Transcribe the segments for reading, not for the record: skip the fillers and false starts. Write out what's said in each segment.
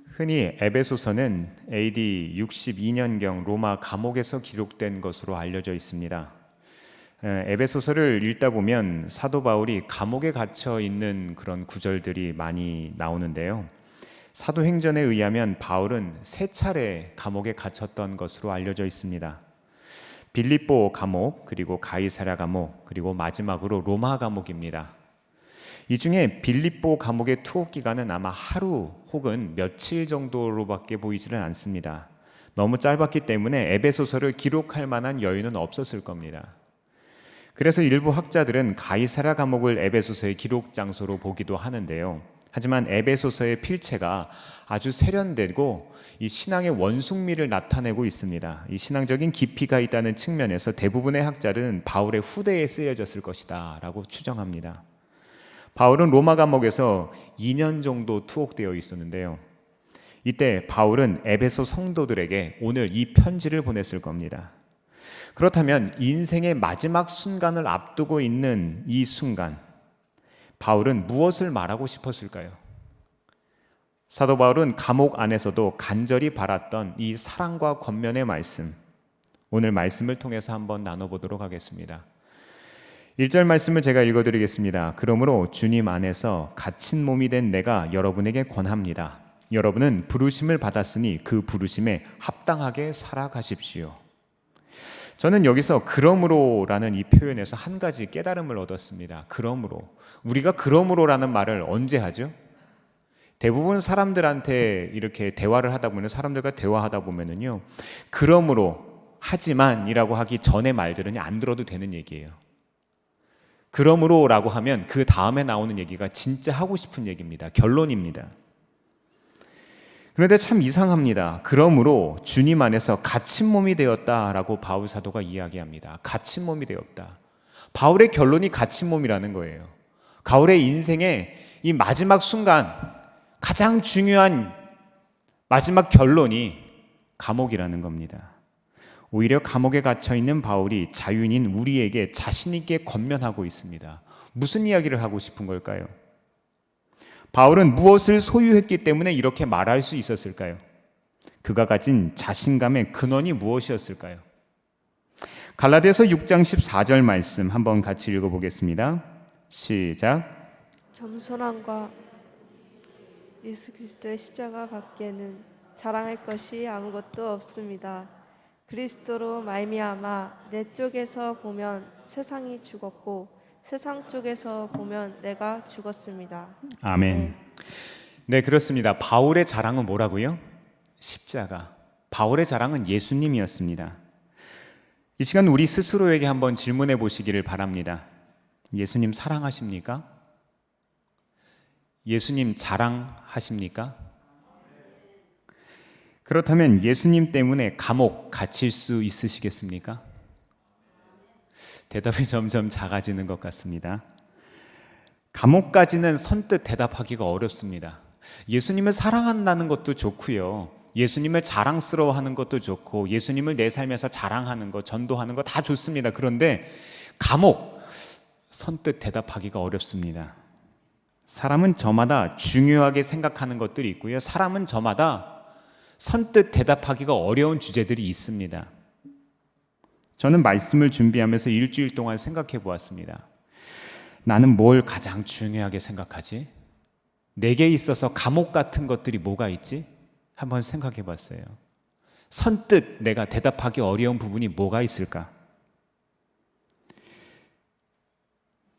흔히 에베소서는 AD 62년경 로마 감옥에서 기록된 것으로 알려져 있습니다. 에베소서를 읽다 보면 사도 바울이 감옥에 갇혀 있는 그런 구절들이 많이 나오는데요. 사도행전에 의하면 바울은 3차례 감옥에 갇혔던 것으로 알려져 있습니다. 빌립보 감옥, 그리고 가이사랴 감옥, 그리고 마지막으로 로마 감옥입니다. 이 중에 빌립보 감옥의 투옥 기간은 아마 하루 혹은 며칠 정도로밖에 보이지는 않습니다. 너무 짧았기 때문에 에베소서를 기록할 만한 여유는 없었을 겁니다. 그래서 일부 학자들은 가이사랴 감옥을 에베소서의 기록 장소로 보기도 하는데요. 하지만 에베소서의 필체가 아주 세련되고 이 신앙의 원숭미를 나타내고 있습니다. 이 신앙적인 깊이가 있다는 측면에서 대부분의 학자들은 바울의 후대에 쓰여졌을 것이다 라고 추정합니다. 바울은 로마 감옥에서 2년 정도 투옥되어 있었는데요. 이때 바울은 에베소 성도들에게 오늘 이 편지를 보냈을 겁니다. 그렇다면 인생의 마지막 순간을 앞두고 있는 이 순간, 바울은 무엇을 말하고 싶었을까요? 사도 바울은 감옥 안에서도 간절히 바랐던 이 사랑과 권면의 말씀, 오늘 말씀을 통해서 한번 나눠보도록 하겠습니다. 1절 말씀을 제가 읽어드리겠습니다. 그러므로 주님 안에서 갇힌 몸이 된 내가 여러분에게 권합니다. 여러분은 부르심을 받았으니 그 부르심에 합당하게 살아가십시오. 저는 여기서 그러므로라는 이 표현에서 한 가지 깨달음을 얻었습니다. 그러므로. 우리가 그러므로라는 말을 언제 하죠? 대부분 사람들한테 이렇게 대화를 하다 보면, 사람들과 대화하다 보면은요, 그러므로, 하지만이라고 하기 전의 말들은 안 들어도 되는 얘기예요. 그러므로라고 하면 그 다음에 나오는 얘기가 진짜 하고 싶은 얘기입니다. 결론입니다. 그런데 참 이상합니다. 그러므로 주님 안에서 갇힌 몸이 되었다라고 바울 사도가 이야기합니다. 갇힌 몸이 되었다. 바울의 결론이 갇힌 몸이라는 거예요. 바울의 인생의 이 마지막 순간, 가장 중요한 마지막 결론이 감옥이라는 겁니다. 오히려 감옥에 갇혀있는 바울이 자유인인 우리에게 자신 있게 권면하고 있습니다. 무슨 이야기를 하고 싶은 걸까요? 바울은 무엇을 소유했기 때문에 이렇게 말할 수 있었을까요? 그가 가진 자신감의 근원이 무엇이었을까요? 갈라디아서 6장 14절 말씀 한번 같이 읽어보겠습니다. 시작. 겸손함과 예수 그리스도의 십자가 밖에는 자랑할 것이 아무것도 없습니다. 그리스도로 말미암아 내 쪽에서 보면 세상이 죽었고 세상 쪽에서 보면 내가 죽었습니다. 아멘. 네, 그렇습니다. 바울의 자랑은 뭐라고요? 십자가. 바울의 자랑은 예수님이었습니다. 이 시간 우리 스스로에게 한번 질문해 보시기를 바랍니다. 예수님 사랑하십니까? 예수님 자랑하십니까? 그렇다면 예수님 때문에 감옥 갇힐 수 있으시겠습니까? 대답이 점점 작아지는 것 같습니다. 감옥까지는 선뜻 대답하기가 어렵습니다. 예수님을 사랑한다는 것도 좋고요. 예수님을 자랑스러워하는 것도 좋고, 예수님을 내 삶에서 자랑하는 것, 전도하는 것 다 좋습니다. 그런데 감옥, 선뜻 대답하기가 어렵습니다. 사람은 저마다 중요하게 생각하는 것들이 있고요. 사람은 저마다 선뜻 대답하기가 어려운 주제들이 있습니다. 저는 말씀을 준비하면서 일주일 동안 생각해 보았습니다. 나는 뭘 가장 중요하게 생각하지? 내게 있어서 감옥 같은 것들이 뭐가 있지? 한번 생각해 봤어요. 선뜻 내가 대답하기 어려운 부분이 뭐가 있을까?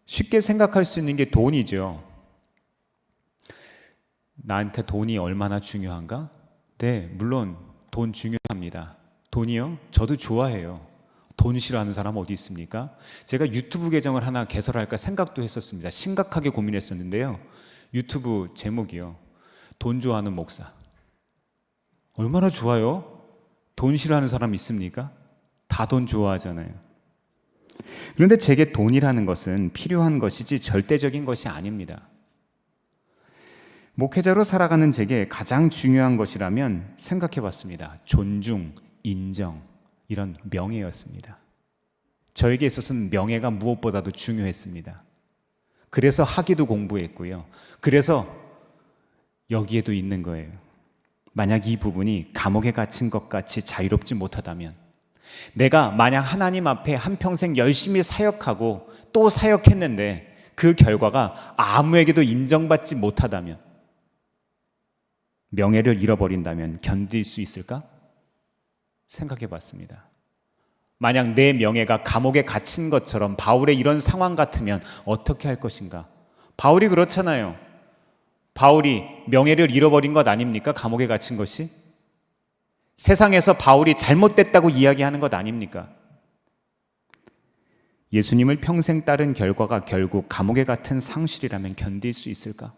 쉽게 생각할 수 있는 게 돈이죠. 나한테 돈이 얼마나 중요한가? 네, 물론 돈 중요합니다. 돈이요? 저도 좋아해요. 돈 싫어하는 사람 어디 있습니까? 제가 유튜브 계정을 하나 개설할까 생각도 했었습니다. 심각하게 고민했었는데요. 유튜브 제목이요. 돈 좋아하는 목사. 얼마나 좋아요? 돈 싫어하는 사람 있습니까? 다 돈 좋아하잖아요. 그런데 제게 돈이라는 것은 필요한 것이지 절대적인 것이 아닙니다. 목회자로 살아가는 제게 가장 중요한 것이라면 생각해 봤습니다. 존중, 인정, 이런 명예였습니다. 저에게 있어서는 명예가 무엇보다도 중요했습니다. 그래서 학위도 공부했고요. 그래서 여기에도 있는 거예요. 만약 이 부분이 감옥에 갇힌 것 같이 자유롭지 못하다면, 내가 만약 하나님 앞에 한평생 열심히 사역하고 또 사역했는데 그 결과가 아무에게도 인정받지 못하다면, 명예를 잃어버린다면 견딜 수 있을까? 생각해 봤습니다. 만약 내 명예가 감옥에 갇힌 것처럼 바울의 이런 상황 같으면 어떻게 할 것인가? 바울이 그렇잖아요. 바울이 명예를 잃어버린 것 아닙니까? 감옥에 갇힌 것이? 세상에서 바울이 잘못됐다고 이야기하는 것 아닙니까? 예수님을 평생 따른 결과가 결국 감옥에 같은 상실이라면 견딜 수 있을까?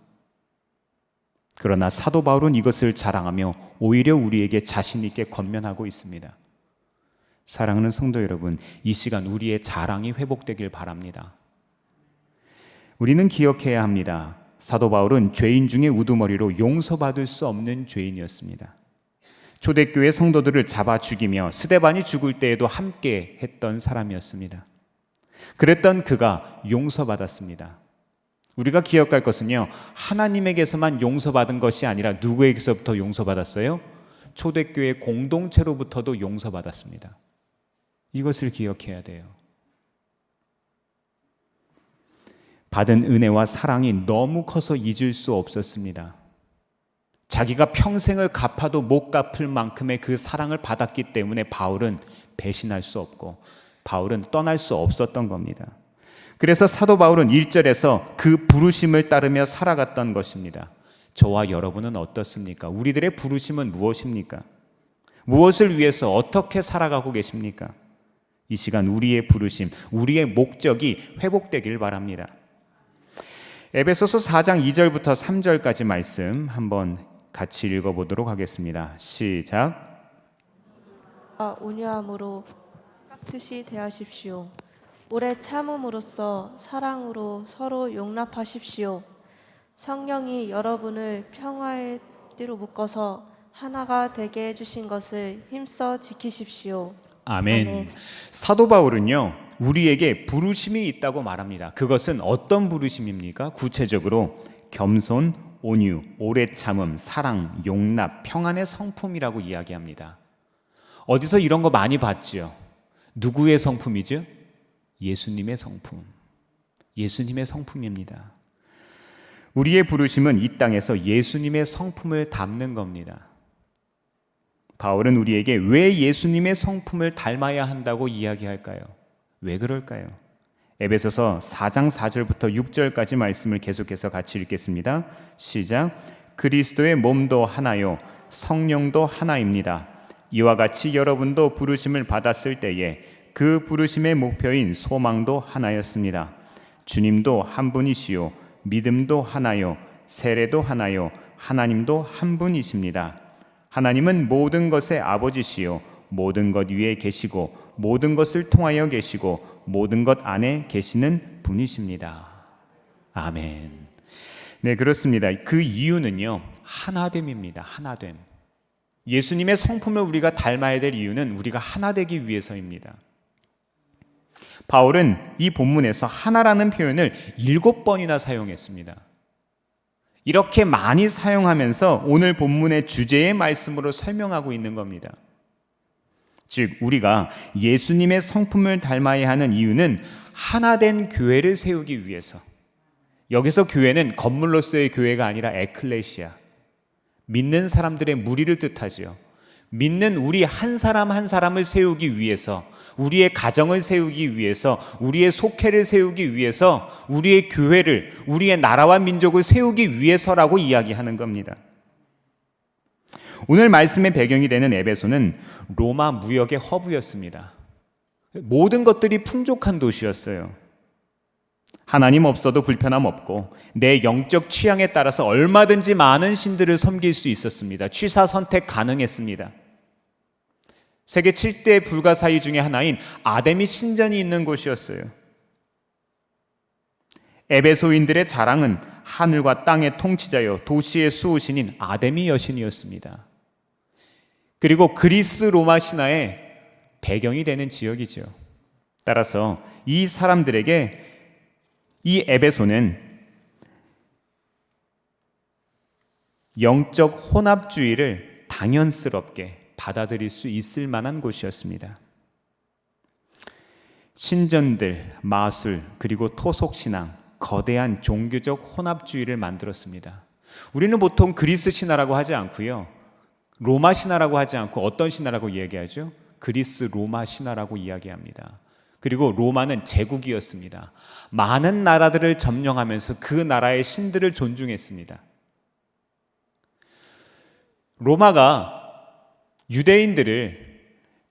그러나 사도 바울은 이것을 자랑하며 오히려 우리에게 자신 있게 권면하고 있습니다. 사랑하는 성도 여러분, 이 시간 우리의 자랑이 회복되길 바랍니다. 우리는 기억해야 합니다. 사도 바울은 죄인 중에 우두머리로 용서받을 수 없는 죄인이었습니다. 초대교회 성도들을 잡아 죽이며 스데반이 죽을 때에도 함께 했던 사람이었습니다. 그랬던 그가 용서받았습니다. 우리가 기억할 것은요, 하나님에게서만 용서받은 것이 아니라 누구에게서부터 용서받았어요? 초대교회 공동체로부터도 용서받았습니다. 이것을 기억해야 돼요. 받은 은혜와 사랑이 너무 커서 잊을 수 없었습니다. 자기가 평생을 갚아도 못 갚을 만큼의 그 사랑을 받았기 때문에 바울은 배신할 수 없고 바울은 떠날 수 없었던 겁니다. 그래서 사도 바울은 1절에서 그 부르심을 따르며 살아갔던 것입니다. 저와 여러분은 어떻습니까? 우리들의 부르심은 무엇입니까? 무엇을 위해서 어떻게 살아가고 계십니까? 이 시간 우리의 부르심, 우리의 목적이 회복되길 바랍니다. 에베소서 4장 2절부터 3절까지 말씀 한번 같이 읽어보도록 하겠습니다. 시작. 온유함으로 깍듯이 대하십시오. 오래 참음으로써 사랑으로 서로 용납하십시오. 성령이 여러분을 평화의 띠로 묶어서 하나가 되게 해주신 것을 힘써 지키십시오. 아멘. 아멘. 사도 바울은요, 우리에게 부르심이 있다고 말합니다. 그것은 어떤 부르심입니까? 구체적으로 겸손, 온유, 오래 참음, 사랑, 용납, 평안의 성품이라고 이야기합니다. 어디서 이런 거 많이 봤지요? 누구의 성품이죠? 예수님의 성품. 예수님의 성품입니다. 우리의 부르심은 이 땅에서 예수님의 성품을 담는 겁니다. 바울은 우리에게 왜 예수님의 성품을 닮아야 한다고 이야기할까요? 왜 그럴까요? 에베소서 4장 4절부터 6절까지 말씀을 계속해서 같이 읽겠습니다. 시작. 그리스도의 몸도 하나요 성령도 하나입니다. 이와 같이 여러분도 부르심을 받았을 때에 그 부르심의 목표인 소망도 하나였습니다. 주님도 한 분이시요 믿음도 하나요 세례도 하나요 하나님도 한 분이십니다. 하나님은 모든 것의 아버지시요 모든 것 위에 계시고 모든 것을 통하여 계시고 모든 것 안에 계시는 분이십니다. 아멘. 네, 그렇습니다. 그 이유는요, 하나됨입니다. 하나됨. 예수님의 성품을 우리가 닮아야 될 이유는 우리가 하나 되기 위해서입니다. 바울은 이 본문에서 하나라는 표현을 7번이나 사용했습니다. 이렇게 많이 사용하면서 오늘 본문의 주제의 말씀으로 설명하고 있는 겁니다. 즉, 우리가 예수님의 성품을 닮아야 하는 이유는 하나된 교회를 세우기 위해서. 여기서 교회는 건물로서의 교회가 아니라 에클레시아, 믿는 사람들의 무리를 뜻하지요. 믿는 우리 한 사람 한 사람을 세우기 위해서, 우리의 가정을 세우기 위해서, 우리의 속회를 세우기 위해서, 우리의 교회를, 우리의 나라와 민족을 세우기 위해서라고 이야기하는 겁니다. 오늘 말씀의 배경이 되는 에베소는 로마 무역의 허브였습니다. 모든 것들이 풍족한 도시였어요. 하나님 없어도 불편함 없고 내 영적 취향에 따라서 얼마든지 많은 신들을 섬길 수 있었습니다. 취사 선택 가능했습니다. 세계 7대 불가사의 중에 하나인 아데미 신전이 있는 곳이었어요. 에베소인들의 자랑은 하늘과 땅의 통치자여 도시의 수호신인 아데미 여신이었습니다. 그리고 그리스 로마 신화의 배경이 되는 지역이죠. 따라서 이 사람들에게 이 에베소는 영적 혼합주의를 당연스럽게 받아들일 수 있을 만한 곳이었습니다. 신전들, 마술, 그리고 토속신앙, 거대한 종교적 혼합주의를 만들었습니다. 우리는 보통 그리스 신화라고 하지 않고요, 로마 신화라고 하지 않고 어떤 신화라고 이야기하죠? 그리스 로마 신화라고 이야기합니다. 그리고 로마는 제국이었습니다. 많은 나라들을 점령하면서 그 나라의 신들을 존중했습니다. 로마가 유대인들을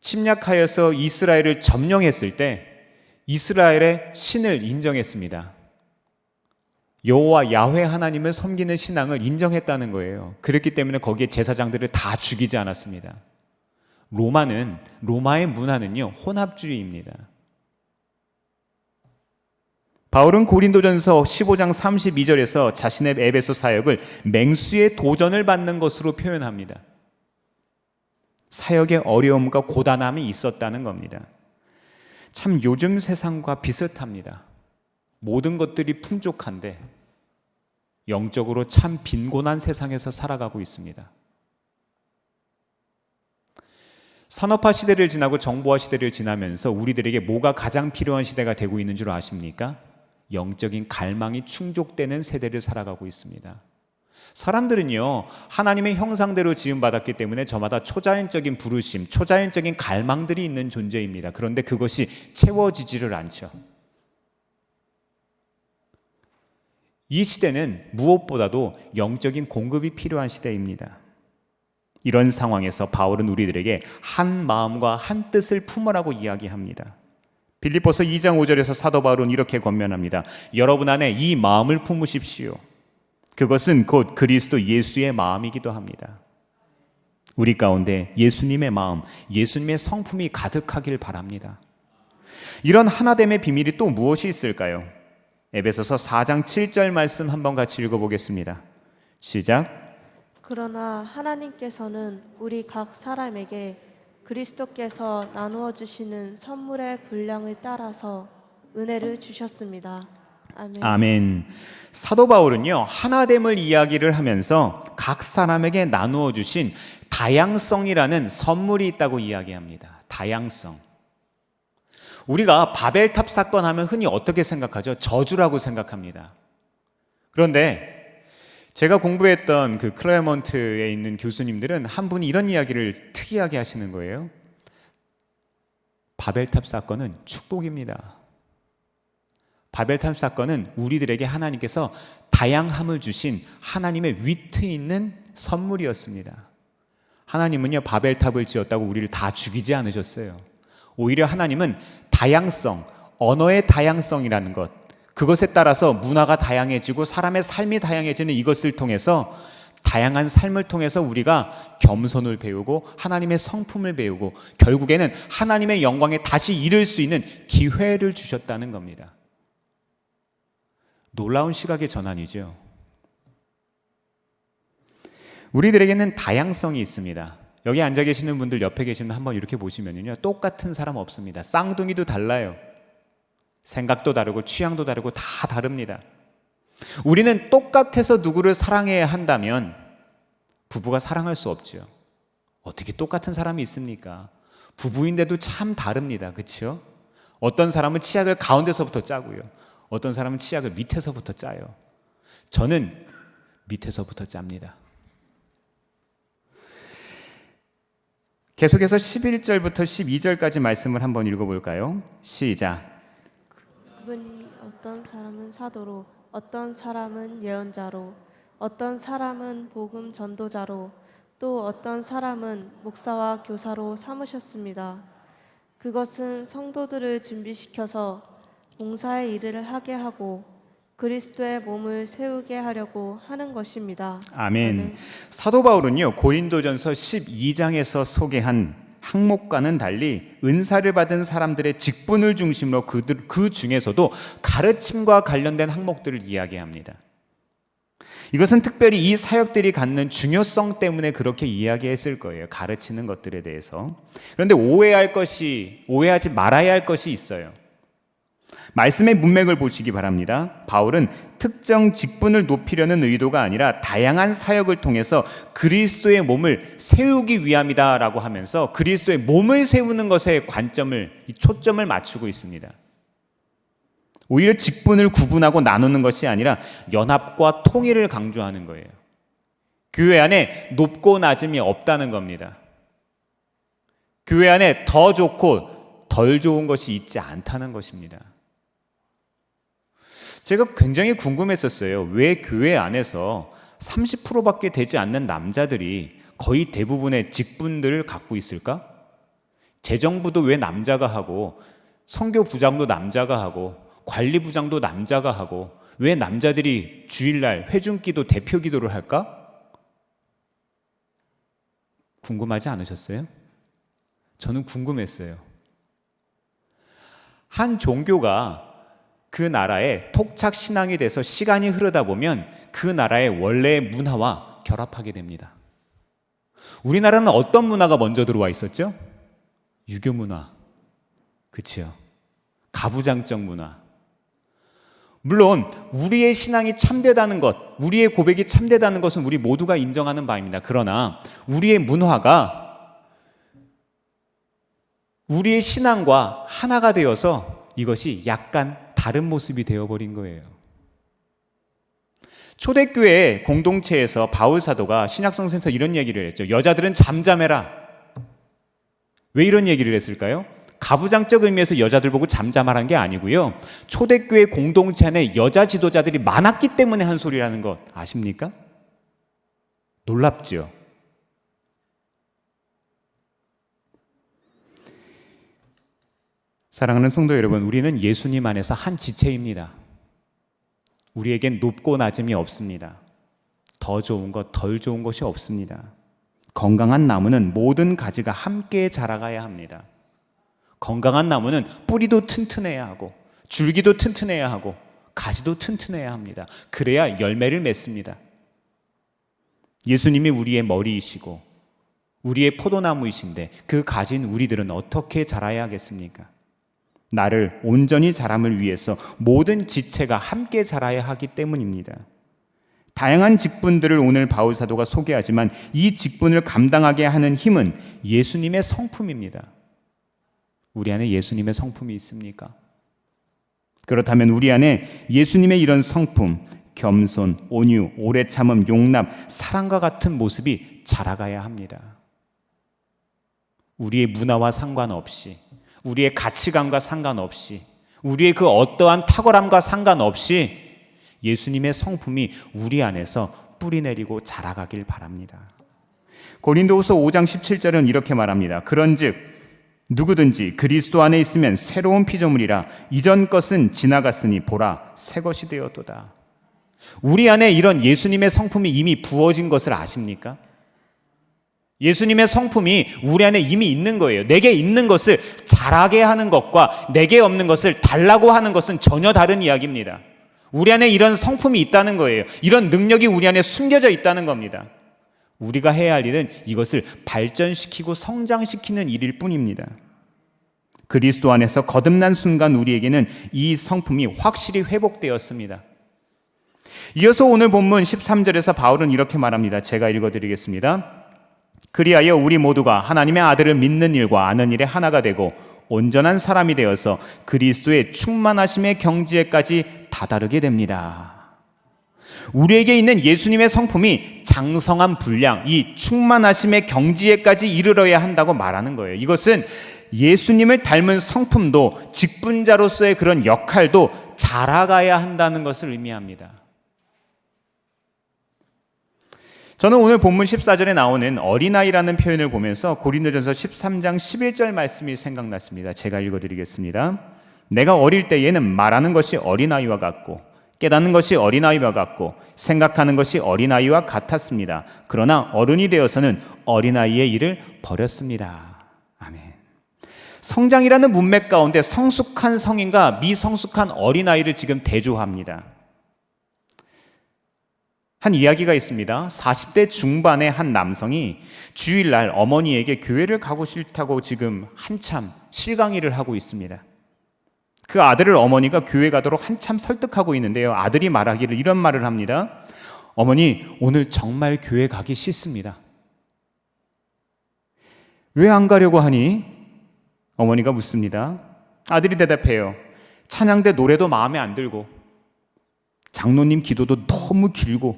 침략하여서 이스라엘을 점령했을 때 이스라엘의 신을 인정했습니다. 여호와 야훼 하나님을 섬기는 신앙을 인정했다는 거예요. 그렇기 때문에 거기에 제사장들을 다 죽이지 않았습니다. 로마의 문화는요, 혼합주의입니다. 바울은 고린도전서 15장 32절에서 자신의 에베소 사역을 맹수의 도전을 받는 것으로 표현합니다. 사역의 어려움과 고단함이 있었다는 겁니다. 참 요즘 세상과 비슷합니다. 모든 것들이 풍족한데 영적으로 참 빈곤한 세상에서 살아가고 있습니다. 산업화 시대를 지나고 정보화 시대를 지나면서 우리들에게 뭐가 가장 필요한 시대가 되고 있는 줄 아십니까? 영적인 갈망이 충족되는 세대를 살아가고 있습니다. 사람들은요, 하나님의 형상대로 지음받았기 때문에 저마다 초자연적인 부르심, 초자연적인 갈망들이 있는 존재입니다. 그런데 그것이 채워지지를 않죠. 이 시대는 무엇보다도 영적인 공급이 필요한 시대입니다. 이런 상황에서 바울은 우리들에게 한 마음과 한 뜻을 품으라고 이야기합니다. 빌립보서 2장 5절에서 사도 바울은 이렇게 권면합니다. 여러분 안에 이 마음을 품으십시오. 그것은 곧 그리스도 예수의 마음이기도 합니다. 우리 가운데 예수님의 마음, 예수님의 성품이 가득하길 바랍니다. 이런 하나됨의 비밀이 또 무엇이 있을까요? 에베소서 4장 7절 말씀 한번 같이 읽어보겠습니다. 시작. 그러나 하나님께서는 우리 각 사람에게 그리스도께서 나누어 주시는 선물의 분량을 따라서 은혜를 주셨습니다. 아멘. 아멘. 사도 바울은요, 하나됨을 이야기를 하면서 각 사람에게 나누어 주신 다양성이라는 선물이 있다고 이야기합니다. 다양성. 우리가 바벨탑 사건 하면 흔히 어떻게 생각하죠? 저주라고 생각합니다. 그런데 제가 공부했던 그 클레먼트에 있는 교수님들은 한 분이 이런 이야기를 특이하게 하시는 거예요. 바벨탑 사건은 축복입니다. 바벨탑 사건은 우리들에게 하나님께서 다양함을 주신 하나님의 위트 있는 선물이었습니다. 하나님은요, 바벨탑을 지었다고 우리를 다 죽이지 않으셨어요. 오히려 하나님은 다양성, 언어의 다양성이라는 것, 그것에 따라서 문화가 다양해지고 사람의 삶이 다양해지는 이것을 통해서 다양한 삶을 통해서 우리가 겸손을 배우고 하나님의 성품을 배우고 결국에는 하나님의 영광에 다시 이를 수 있는 기회를 주셨다는 겁니다. 놀라운 시각의 전환이죠. 우리들에게는 다양성이 있습니다. 여기 앉아 계시는 분들 옆에 계시면 한번 이렇게 보시면요, 똑같은 사람 없습니다. 쌍둥이도 달라요. 생각도 다르고 취향도 다르고 다 다릅니다. 우리는 똑같아서 누구를 사랑해야 한다면 부부가 사랑할 수 없죠. 어떻게 똑같은 사람이 있습니까? 부부인데도 참 다릅니다. 그렇죠? 어떤 사람은 치약을 가운데서부터 짜고요. 어떤 사람은 치약을 밑에서부터 짜요. 저는 밑에서부터 짭니다. 계속해서 11절부터 12절까지 말씀을 한번 읽어볼까요? 시작. 그분이 어떤 사람은 사도로, 어떤 사람은 예언자로, 어떤 사람은 복음 전도자로, 또 어떤 사람은 목사와 교사로 삼으셨습니다. 그것은 성도들을 준비시켜서 봉사의 일을 하게 하고 그리스도의 몸을 세우게 하려고 하는 것입니다. 아멘. 사도 바울은요, 고린도전서 12장에서 소개한 항목과는 달리 은사를 받은 사람들의 직분을 중심으로 그 중에서도 가르침과 관련된 항목들을 이야기합니다. 이것은 특별히 이 사역들이 갖는 중요성 때문에 그렇게 이야기했을 거예요. 가르치는 것들에 대해서. 그런데 오해하지 말아야 할 것이 있어요. 말씀의 문맥을 보시기 바랍니다. 바울은 특정 직분을 높이려는 의도가 아니라 다양한 사역을 통해서 그리스도의 몸을 세우기 위함이다라고 하면서 그리스도의 몸을 세우는 것에 초점을 맞추고 있습니다. 오히려 직분을 구분하고 나누는 것이 아니라 연합과 통일을 강조하는 거예요. 교회 안에 높고 낮음이 없다는 겁니다. 교회 안에 더 좋고 덜 좋은 것이 있지 않다는 것입니다. 제가 굉장히 궁금했었어요. 왜 교회 안에서 30%밖에 되지 않는 남자들이 거의 대부분의 직분들을 갖고 있을까? 재정부도 왜 남자가 하고, 선교부장도 남자가 하고, 관리부장도 남자가 하고, 왜 남자들이 주일날 회중기도 대표기도를 할까? 궁금하지 않으셨어요? 저는 궁금했어요. 한 종교가 그 나라의 토착 신앙이 돼서 시간이 흐르다 보면 그 나라의 원래의 문화와 결합하게 됩니다. 우리나라는 어떤 문화가 먼저 들어와 있었죠? 유교 문화. 그치요? 가부장적 문화. 물론 우리의 신앙이 참되다는 것, 우리의 고백이 참되다는 것은 우리 모두가 인정하는 바입니다. 그러나 우리의 문화가 우리의 신앙과 하나가 되어서 이것이 약간 다른 모습이 되어버린 거예요. 초대교회 공동체에서 바울 사도가 신약성서에서 이런 얘기를 했죠. 여자들은 잠잠해라. 왜 이런 얘기를 했을까요? 가부장적 의미에서 여자들 보고 잠잠하라는 게 아니고요. 초대교회 공동체 안에 여자 지도자들이 많았기 때문에 한 소리라는 것 아십니까? 놀랍죠? 사랑하는 성도 여러분, 우리는 예수님 안에서 한 지체입니다. 우리에겐 높고 낮음이 없습니다. 더 좋은 것, 덜 좋은 것이 없습니다. 건강한 나무는 모든 가지가 함께 자라가야 합니다. 건강한 나무는 뿌리도 튼튼해야 하고 줄기도 튼튼해야 하고 가지도 튼튼해야 합니다. 그래야 열매를 맺습니다. 예수님이 우리의 머리이시고 우리의 포도나무이신데 그 가진 우리들은 어떻게 자라야 하겠습니까? 나를 온전히 자람을 위해서 모든 지체가 함께 자라야 하기 때문입니다. 다양한 직분들을 오늘 바울 사도가 소개하지만 이 직분을 감당하게 하는 힘은 예수님의 성품입니다. 우리 안에 예수님의 성품이 있습니까? 그렇다면 우리 안에 예수님의 이런 성품, 겸손, 온유, 오래 참음, 용납, 사랑과 같은 모습이 자라가야 합니다. 우리의 문화와 상관없이, 우리의 가치관과 상관없이, 우리의 그 어떠한 탁월함과 상관없이 예수님의 성품이 우리 안에서 뿌리내리고 자라가길 바랍니다. 고린도후서 5장 17절은 이렇게 말합니다. 그런즉 누구든지 그리스도 안에 있으면 새로운 피조물이라 이전 것은 지나갔으니 보라 새 것이 되었도다. 우리 안에 이런 예수님의 성품이 이미 부어진 것을 아십니까? 예수님의 성품이 우리 안에 이미 있는 거예요. 내게 있는 것을 잘하게 하는 것과 내게 없는 것을 달라고 하는 것은 전혀 다른 이야기입니다. 우리 안에 이런 성품이 있다는 거예요. 이런 능력이 우리 안에 숨겨져 있다는 겁니다. 우리가 해야 할 일은 이것을 발전시키고 성장시키는 일일 뿐입니다. 그리스도 안에서 거듭난 순간 우리에게는 이 성품이 확실히 회복되었습니다. 이어서 오늘 본문 13절에서 바울은 이렇게 말합니다. 제가 읽어드리겠습니다. 그리하여 우리 모두가 하나님의 아들을 믿는 일과 아는 일에 하나가 되고 온전한 사람이 되어서 그리스도의 충만하심의 경지에까지 다다르게 됩니다. 우리에게 있는 예수님의 성품이 장성한 분량, 이 충만하심의 경지에까지 이르러야 한다고 말하는 거예요. 이것은 예수님을 닮은 성품도 직분자로서의 그런 역할도 자라가야 한다는 것을 의미합니다. 저는 오늘 본문 14절에 나오는 어린아이라는 표현을 보면서 고린도전서 13장 11절 말씀이 생각났습니다. 제가 읽어드리겠습니다. 내가 어릴 때에는 말하는 것이 어린아이와 같고 깨닫는 것이 어린아이와 같고 생각하는 것이 어린아이와 같았습니다. 그러나 어른이 되어서는 어린아이의 일을 버렸습니다. 아멘. 성장이라는 문맥 가운데 성숙한 성인과 미성숙한 어린아이를 지금 대조합니다. 한 이야기가 있습니다. 40대 중반의 한 남성이 주일날 어머니에게 교회를 가고 싫다고 지금 한참 실강의를 하고 있습니다. 그 아들을 어머니가 교회 가도록 한참 설득하고 있는데요. 아들이 말하기를 이런 말을 합니다. 어머니, 오늘 정말 교회 가기 싫습니다. 왜 안 가려고 하니? 어머니가 묻습니다. 아들이 대답해요. 찬양대 노래도 마음에 안 들고, 장로님 기도도 너무 길고,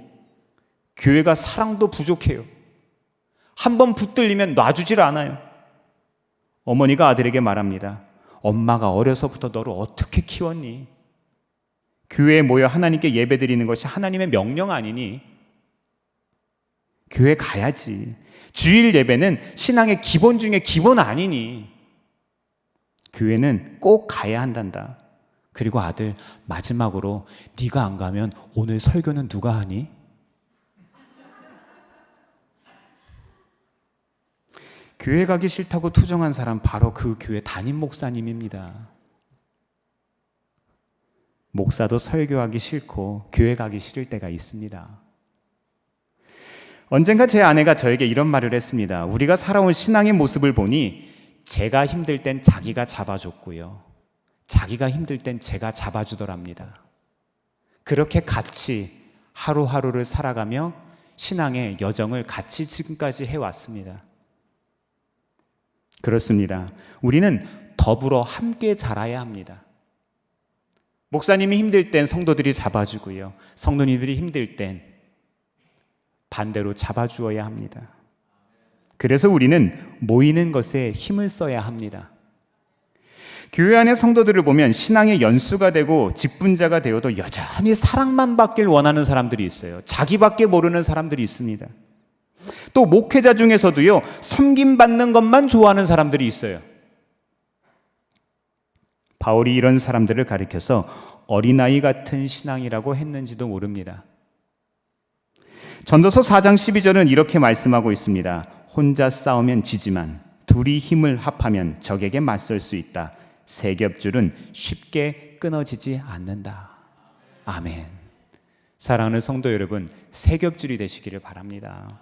교회가 사랑도 부족해요. 한번 붙들리면 놔주질 않아요. 어머니가 아들에게 말합니다. 엄마가 어려서부터 너를 어떻게 키웠니? 교회에 모여 하나님께 예배드리는 것이 하나님의 명령 아니니? 교회 가야지. 주일 예배는 신앙의 기본 중에 기본 아니니? 교회는 꼭 가야 한단다. 그리고 아들, 마지막으로 네가 안 가면 오늘 설교는 누가 하니? 교회 가기 싫다고 투정한 사람 바로 그 교회 담임 목사님입니다. 목사도 설교하기 싫고 교회 가기 싫을 때가 있습니다. 언젠가 제 아내가 저에게 이런 말을 했습니다. 우리가 살아온 신앙의 모습을 보니 제가 힘들 땐 자기가 잡아줬고요, 자기가 힘들 땐 제가 잡아주더랍니다. 그렇게 같이 하루하루를 살아가며 신앙의 여정을 같이 지금까지 해왔습니다. 그렇습니다. 우리는 더불어 함께 자라야 합니다. 목사님이 힘들 땐 성도들이 잡아주고요, 성도님들이 힘들 땐 반대로 잡아주어야 합니다. 그래서 우리는 모이는 것에 힘을 써야 합니다. 교회 안의 성도들을 보면 신앙의 연수가 되고 직분자가 되어도 여전히 사랑만 받길 원하는 사람들이 있어요. 자기밖에 모르는 사람들이 있습니다. 또 목회자 중에서도요, 섬김받는 것만 좋아하는 사람들이 있어요. 바울이 이런 사람들을 가리켜서 어린아이 같은 신앙이라고 했는지도 모릅니다. 전도서 4장 12절은 이렇게 말씀하고 있습니다. 혼자 싸우면 지지만 둘이 힘을 합하면 적에게 맞설 수 있다. 세 겹줄은 쉽게 끊어지지 않는다. 아멘. 사랑하는 성도 여러분, 세 겹줄이 되시기를 바랍니다.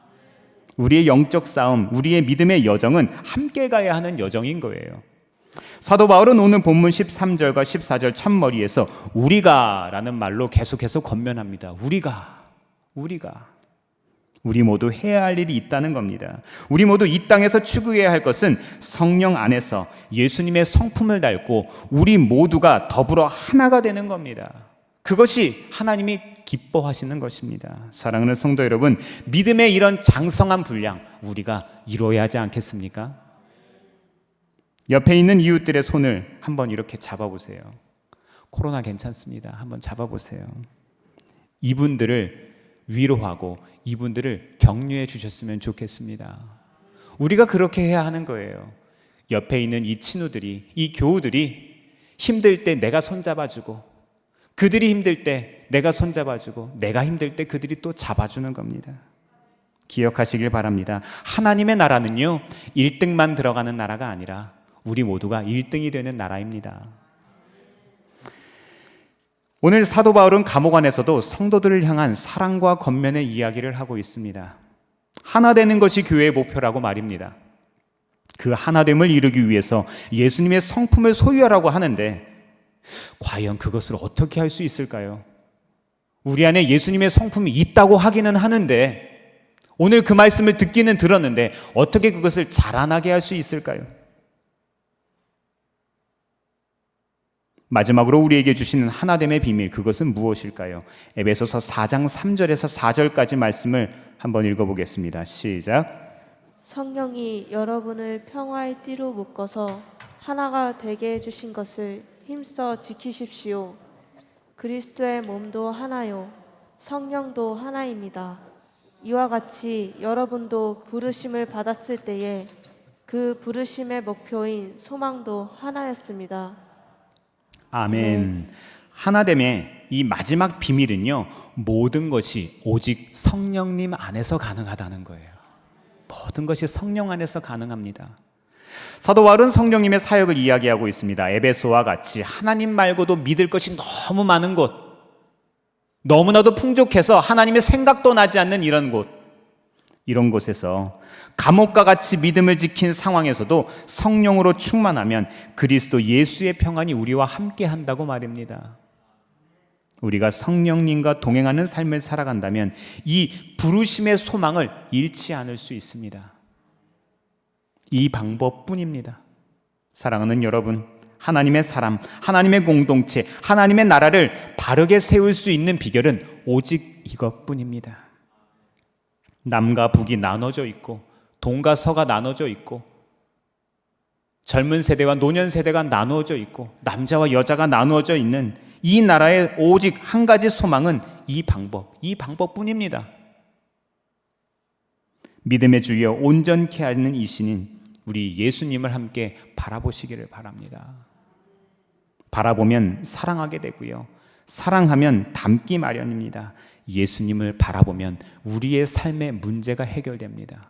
우리의 영적 싸움, 우리의 믿음의 여정은 함께 가야 하는 여정인 거예요. 사도 바울은 오늘 본문 13절과 14절 첫머리에서 우리가 라는 말로 계속해서 권면합니다. 우리 모두 해야 할 일이 있다는 겁니다. 우리 모두 이 땅에서 추구해야 할 것은 성령 안에서 예수님의 성품을 닮고 우리 모두가 더불어 하나가 되는 겁니다. 그것이 하나님이 기뻐하시는 것입니다. 사랑하는 성도 여러분, 믿음의 이런 장성한 분량 우리가 이루어야 하지 않겠습니까? 옆에 있는 이웃들의 손을 한번 이렇게 잡아보세요. 코로나 괜찮습니다. 한번 잡아보세요. 이분들을 위로하고 이분들을 격려해 주셨으면 좋겠습니다. 우리가 그렇게 해야 하는 거예요. 옆에 있는 이 친구들이, 이 교우들이 힘들 때 내가 손잡아주고, 그들이 힘들 때 내가 손잡아주고, 내가 힘들 때 그들이 또 잡아주는 겁니다. 기억하시길 바랍니다. 하나님의 나라는요, 1등만 들어가는 나라가 아니라 우리 모두가 1등이 되는 나라입니다. 오늘 사도 바울은 감옥 안에서도 성도들을 향한 사랑과 권면의 이야기를 하고 있습니다. 하나 되는 것이 교회의 목표라고 말입니다. 그 하나됨을 이루기 위해서 예수님의 성품을 소유하라고 하는데 과연 그것을 어떻게 할 수 있을까요? 우리 안에 예수님의 성품이 있다고 하기는 하는데, 오늘 그 말씀을 듣기는 들었는데 어떻게 그것을 자라나게 할 수 있을까요? 마지막으로 우리에게 주시는 하나됨의 비밀, 그것은 무엇일까요? 에베소서 4장 3절에서 4절까지 말씀을 한번 읽어보겠습니다. 시작. 성령이 여러분을 평화의 띠로 묶어서 하나가 되게 해주신 것을 힘써 지키십시오. 그리스도의 몸도 하나요, 성령도 하나입니다. 이와 같이 여러분도 부르심을 받았을 때에 그 부르심의 목표인 소망도 하나였습니다. 아멘. 하나됨의 이 마지막 비밀은요, 모든 것이 오직 성령님 안에서 가능하다는 거예요. 모든 것이 성령 안에서 가능합니다. 사도 바울은 성령님의 사역을 이야기하고 있습니다. 에베소와 같이 하나님 말고도 믿을 것이 너무 많은 곳, 너무나도 풍족해서 하나님의 생각도 나지 않는 이런 곳, 이런 곳에서 감옥과 같이 믿음을 지킨 상황에서도 성령으로 충만하면 그리스도 예수의 평안이 우리와 함께 한다고 말입니다. 우리가 성령님과 동행하는 삶을 살아간다면 이 부르심의 소망을 잃지 않을 수 있습니다. 이 방법뿐입니다. 사랑하는 여러분, 하나님의 사람, 하나님의 공동체, 하나님의 나라를 바르게 세울 수 있는 비결은 오직 이것뿐입니다. 남과 북이 나눠져 있고 동과 서가 나눠져 있고 젊은 세대와 노년 세대가 나누어져 있고 남자와 여자가 나누어져 있는 이 나라의 오직 한 가지 소망은 이 방법뿐입니다. 믿음의 주여 온전케 하는 이 신인 우리 예수님을 함께 바라보시기를 바랍니다. 바라보면 사랑하게 되고요. 사랑하면 닮기 마련입니다. 예수님을 바라보면 우리의 삶의 문제가 해결됩니다.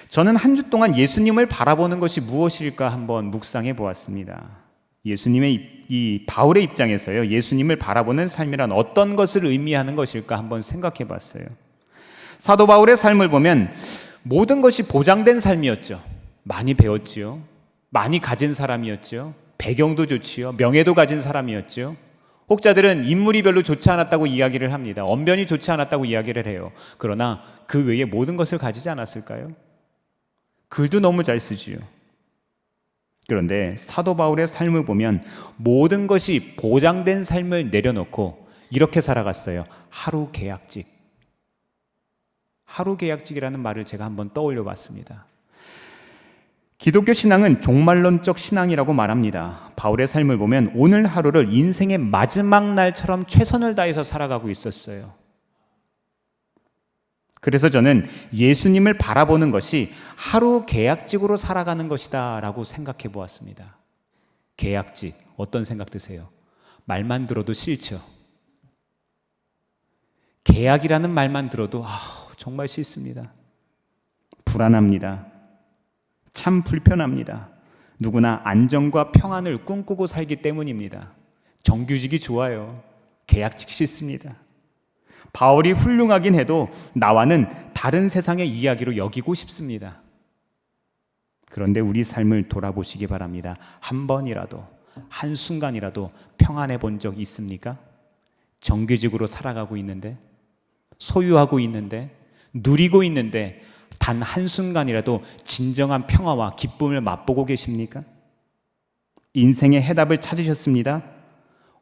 저는 한 주 동안 예수님을 바라보는 것이 무엇일까 한번 묵상해 보았습니다. 예수님의 이 바울의 입장에서요, 예수님을 바라보는 삶이란 어떤 것을 의미하는 것일까 한번 생각해 봤어요. 사도 바울의 삶을 보면 모든 것이 보장된 삶이었죠. 많이 배웠지요. 많이 가진 사람이었죠. 배경도 좋지요. 명예도 가진 사람이었죠. 혹자들은 인물이 별로 좋지 않았다고 이야기를 합니다. 언변이 좋지 않았다고 이야기를 해요. 그러나 그 외에 모든 것을 가지지 않았을까요? 글도 너무 잘 쓰지요. 그런데 사도 바울의 삶을 보면 모든 것이 보장된 삶을 내려놓고 이렇게 살아갔어요. 하루 계약직이라는 말을 제가 한번 떠올려 봤습니다. 기독교 신앙은 종말론적 신앙이라고 말합니다. 바울의 삶을 보면 오늘 하루를 인생의 마지막 날처럼 최선을 다해서 살아가고 있었어요. 그래서 저는 예수님을 바라보는 것이 하루 계약직으로 살아가는 것이다 라고 생각해 보았습니다. 계약직, 어떤 생각 드세요? 말만 들어도 싫죠. 계약이라는 말만 들어도 정말 싫습니다. 불안합니다. 참 불편합니다. 누구나 안정과 평안을 꿈꾸고 살기 때문입니다. 정규직이 좋아요. 계약직 싫습니다. 바울이 훌륭하긴 해도 나와는 다른 세상의 이야기로 여기고 싶습니다. 그런데 우리 삶을 돌아보시기 바랍니다. 한 번이라도, 한순간이라도 평안해 본 적 있습니까? 정규직으로 살아가고 있는데, 소유하고 있는데, 누리고 있는데 단 한순간이라도 진정한 평화와 기쁨을 맛보고 계십니까? 인생의 해답을 찾으셨습니다.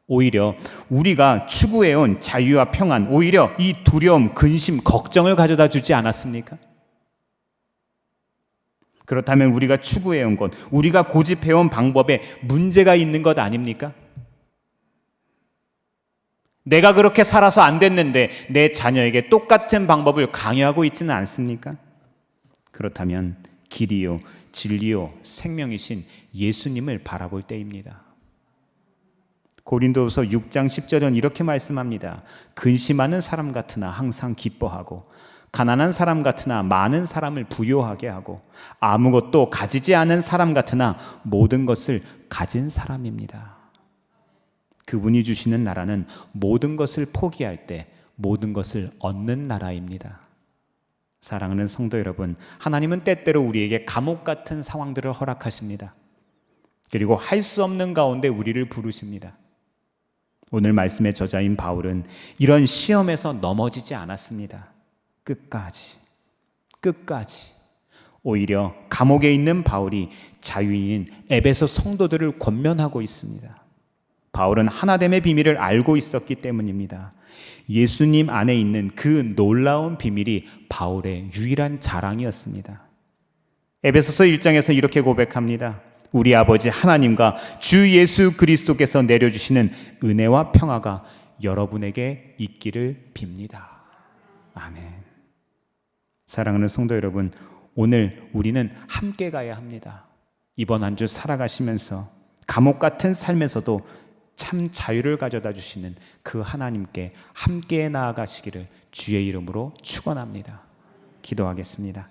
오히려 우리가 추구해온 자유와 평안, 오히려 이 두려움, 근심, 걱정을 가져다 주지 않았습니까? 그렇다면 우리가 추구해온 것, 우리가 고집해온 방법에 문제가 있는 것 아닙니까? 내가 그렇게 살아서 안 됐는데 내 자녀에게 똑같은 방법을 강요하고 있지는 않습니까? 그렇다면 길이요, 진리요, 생명이신 예수님을 바라볼 때입니다. 고린도후서 6장 10절은 이렇게 말씀합니다. 근심하는 사람 같으나 항상 기뻐하고 가난한 사람 같으나 많은 사람을 부요하게 하고 아무것도 가지지 않은 사람 같으나 모든 것을 가진 사람입니다. 그분이 주시는 나라는 모든 것을 포기할 때 모든 것을 얻는 나라입니다. 사랑하는 성도 여러분, 하나님은 때때로 우리에게 감옥 같은 상황들을 허락하십니다. 그리고 할 수 없는 가운데 우리를 부르십니다. 오늘 말씀의 저자인 바울은 이런 시험에서 넘어지지 않았습니다. 끝까지 오히려 감옥에 있는 바울이 자유인인 에베소 성도들을 권면하고 있습니다. 바울은 하나됨의 비밀을 알고 있었기 때문입니다. 예수님 안에 있는 그 놀라운 비밀이 바울의 유일한 자랑이었습니다. 에베소서 1장에서 이렇게 고백합니다. 우리 아버지 하나님과 주 예수 그리스도께서 내려주시는 은혜와 평화가 여러분에게 있기를 빕니다. 아멘. 사랑하는 성도 여러분, 오늘 우리는 함께 가야 합니다. 이번 한 주 살아가시면서 감옥 같은 삶에서도 참 자유를 가져다 주시는 그 하나님께 함께 나아가시기를 주의 이름으로 축원합니다. 기도하겠습니다.